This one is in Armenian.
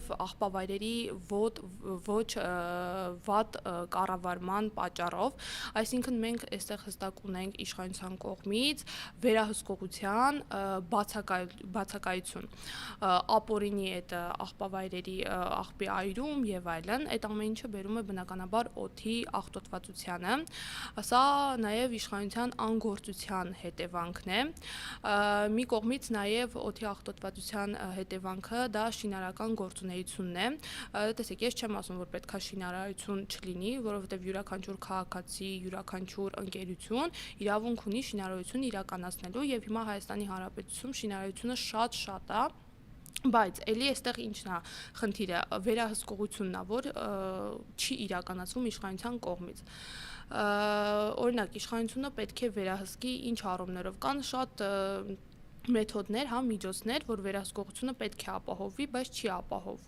նաև աղբավայրերի ոչ վատ կառավարման պատճառով, այսինքն մենք այստեղ հստակ ունենք իշխանության կողմից վերահսկողության բացակայություն, ապօրինի այդ աղբավայրերի աղբի այրում եւ այլն, այդ ամեն ինչը բերում է բնականաբար օդի աղտոտվածությանը, սա նաև իշխանության անգործության հետևանքն է, մի կողմից նաև օդի աղտոտվածության հետևանքը դա շինարարական գործունեությունն է, տեսեք, ես չեմ ասում, որ պետք է շինարարություն չլինի, որովհետև յուրաքանչյուր քաղաքացի, յուրաքանչյուր ընկերություն իրավունք ունի շինարարություն իրականացնելու եւ հիմա Հայաստանի Հանրապետությունում շինարարությունը շատ է, բայց էլի այստեղ ինչն է խնդիրը, վերահսկողությունն է, որ չի իրականացվում իշխանության կողմից, օրինակ իշխանությունը պետք է վերահսկի ինչ առումներով, կան շատ մեթոդներ, միջոցներ, որ վերահսկողությունը պետք է ապահովի, բայց չի ապահովում